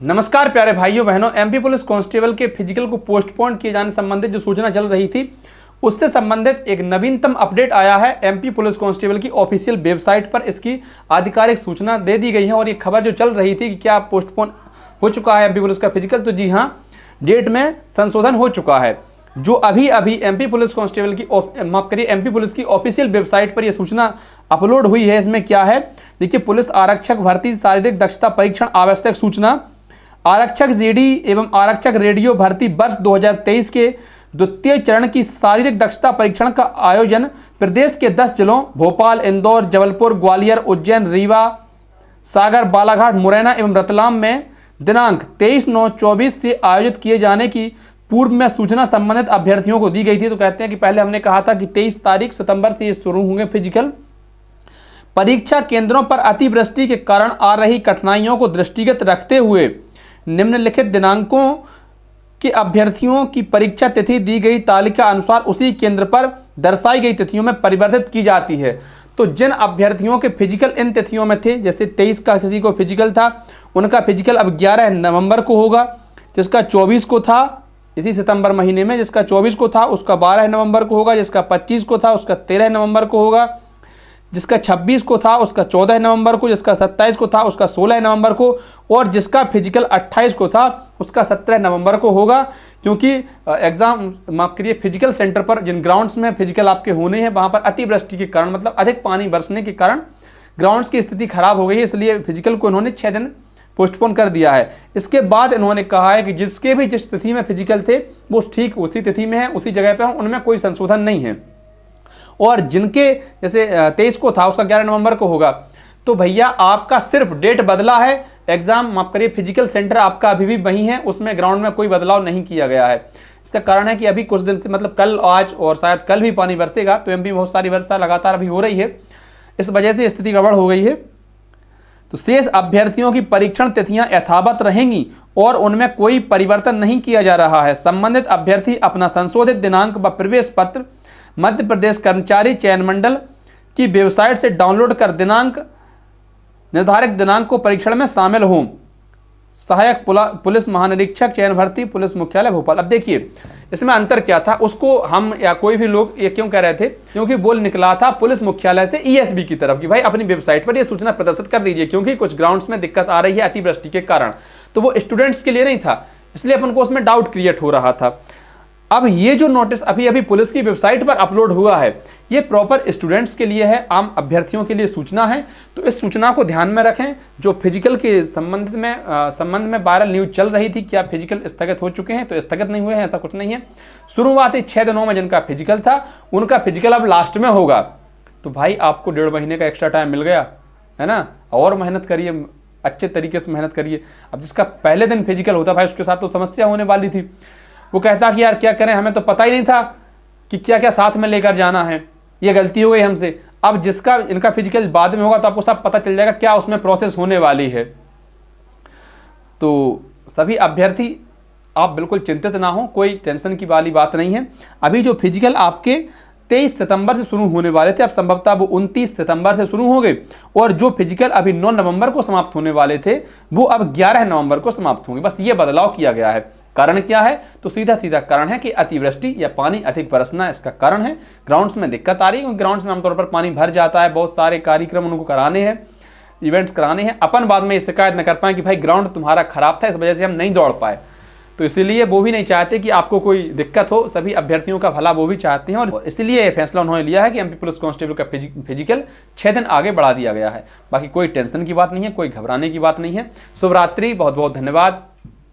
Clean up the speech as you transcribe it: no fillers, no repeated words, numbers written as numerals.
नमस्कार प्यारे भाइयों बहनों, एमपी पुलिस कांस्टेबल के फिजिकल को पोस्टपोन किए जाने संबंधित जो सूचना चल रही थी उससे संबंधित एक नवीनतम अपडेट आया है। एमपी पुलिस कांस्टेबल की ऑफिशियल वेबसाइट पर इसकी आधिकारिक सूचना दे दी गई है। और ये खबर जो चल रही थी कि क्या पोस्टपोन हो चुका है एमपी पुलिस का फिजिकल, तो जी हाँ, डेट में संशोधन हो चुका है। जो अभी अभी एमपी पुलिस कांस्टेबल की एमपी पुलिस की ऑफिशियल वेबसाइट पर यह सूचना अपलोड हुई है। इसमें क्या है देखिए, पुलिस आरक्षक भर्ती शारीरिक दक्षता परीक्षण आवश्यक सूचना, आरक्षक जीडी एवं आरक्षक रेडियो भर्ती वर्ष 2023 के द्वितीय चरण की शारीरिक दक्षता परीक्षण का आयोजन प्रदेश के 10 जिलों भोपाल, इंदौर, जबलपुर, ग्वालियर, उज्जैन, रीवा, सागर, बालाघाट, मुरैना एवं रतलाम में दिनांक 23/9/24 से आयोजित किए जाने की पूर्व में सूचना संबंधित अभ्यर्थियों को दी गई थी। तो कहते हैं कि पहले हमने कहा था कि 23 तारीख सितंबर से ये शुरू होंगे फिजिकल। परीक्षा केंद्रों पर अतिवृष्टि के कारण आ रही कठिनाइयों को दृष्टिगत रखते हुए निम्नलिखित दिनांकों के अभ्यर्थियों की परीक्षा तिथि दी गई तालिका अनुसार उसी केंद्र पर दर्शाई गई तिथियों में परिवर्तित की जाती है। तो जिन अभ्यर्थियों के फिजिकल इन तिथियों में थे, जैसे 23 का किसी को फिजिकल था, उनका फिजिकल अब 11 नवंबर को होगा। जिसका 24 को था इसी सितंबर महीने में, जिसका 24 को था उसका 12 नवंबर को होगा, जिसका 25 को था उसका 13 नवंबर को होगा, जिसका 26 को था उसका 14 नवंबर को, जिसका 27 को था उसका 16 नवंबर को, और जिसका फिजिकल 28 को था उसका 17 नवंबर को होगा। क्योंकि एग्जाम माफ करिए फिजिकल सेंटर पर जिन ग्राउंड्स में फिजिकल आपके होने हैं वहाँ पर अतिवृष्टि के कारण, मतलब अधिक पानी बरसने के कारण ग्राउंड्स की स्थिति खराब हो गई है, इसलिए फिजिकल को इन्होंने 6 दिन पोस्टपोन कर दिया है। इसके बाद इन्होंने कहा है कि जिसके भी जिस तिथि में फिजिकल थे वो ठीक उसी तिथि में है, उसी जगह पे हैं, उनमें कोई संशोधन नहीं है। और जिनके जैसे 23 को था उसका 11 नवंबर को होगा, तो भैया आपका सिर्फ डेट बदला है, एग्जाम माफ करिए फिजिकल सेंटर आपका अभी भी वही है, उसमें ग्राउंड में कोई बदलाव नहीं किया गया है। इसका कारण है कि अभी कुछ दिन से, मतलब कल, आज और शायद कल भी पानी बरसेगा, तो एमपी में बहुत सारी वर्षा लगातार अभी हो रही है, इस वजह से स्थिति गड़बड़ हो गई है। तो शेष अभ्यर्थियों की परीक्षण तिथियां यथावत रहेंगी और उनमें कोई परिवर्तन नहीं किया जा रहा है। संबंधित अभ्यर्थी अपना संशोधित दिनांक व प्रवेश पत्र मध्य प्रदेश कर्मचारी चयन मंडल की वेबसाइट से डाउनलोड कर निर्धारित दिनांक को परीक्षण में शामिल हों। सहायक पुलिस महानिरीक्षक चयन भर्ती पुलिस मुख्यालय भोपाल। अब देखिए इसमें अंतर क्या था, उसको हम या कोई भी लोग ये क्यों कह रहे थे, क्योंकि बोल निकला था पुलिस मुख्यालय से ईएसबी की तरफ कि भाई अपनी वेबसाइट पर ये सूचना प्रदर्शित कर दीजिए, क्योंकि कुछ ग्राउंड्स में दिक्कत आ रही है अतिवृष्टि के कारण। तो वो स्टूडेंट्स के लिए नहीं था, इसलिए अपन को उसमें डाउट क्रिएट हो रहा था। अब ये जो नोटिस अभी अभी पुलिस की वेबसाइट पर अपलोड हुआ है, ये प्रॉपर स्टूडेंट्स के लिए है, आम अभ्यर्थियों के लिए सूचना है। तो इस सूचना को ध्यान में रखें। जो फिजिकल के संबंध में वायरल न्यूज चल रही थी, क्या फिजिकल स्थगित हो चुके हैं, तो स्थगित नहीं हुए हैं, ऐसा कुछ नहीं है। शुरुआती 6 दिनों में जिनका फिजिकल था उनका फिजिकल अब लास्ट में होगा। तो भाई आपको 1.5 महीने का एक्स्ट्रा टाइम मिल गया है ना, और मेहनत करिए, अच्छे तरीके से मेहनत करिए। अब जिसका पहले दिन फिजिकल होता भाई उसके साथ तो समस्या होने वाली थी, वो कहता कि यार क्या करें, हमें तो पता ही नहीं था कि क्या क्या साथ में लेकर जाना है, ये गलती हो गई हमसे। अब जिसका इनका फिजिकल बाद में होगा तो आपको सब पता चल जाएगा क्या उसमें प्रोसेस होने वाली है। तो सभी अभ्यर्थी आप बिल्कुल चिंतित ना हो, कोई टेंशन की वाली बात नहीं है। अभी जो फिजिकल आपके 23 सितंबर से शुरू होने वाले थे, अब संभवतः वो 29 सितंबर से शुरू हो गए, और जो फिजिकल अभी 9 नवंबर को समाप्त होने वाले थे वो अब 11 नवंबर को समाप्त होंगे। बस ये बदलाव किया गया है। कारण क्या है, तो सीधा सीधा कारण है कि अतिवृष्टि या पानी अधिक बरसना इसका कारण है। ग्राउंड्स में दिक्कत आ रही है, ग्राउंड्स में आमतौर पर पानी भर जाता है, बहुत सारे कार्यक्रम उनको कराने हैं, इवेंट्स कराने हैं, अपन बाद में शिकायत न कर पाए कि भाई ग्राउंड तुम्हारा खराब था इस वजह से हम नहीं दौड़ पाए। तो इसीलिए वो भी नहीं चाहते कि आपको कोई दिक्कत हो, सभी अभ्यर्थियों का भला वो भी चाहते हैं, और इसलिए यह फैसला उन्होंने लिया है कि एमपी पुलिस कांस्टेबल का फिजिकल 6 दिन आगे बढ़ा दिया गया है। बाकी कोई टेंशन की बात नहीं है, कोई घबराने की बात नहीं है। शुभ रात्रि, बहुत बहुत धन्यवाद।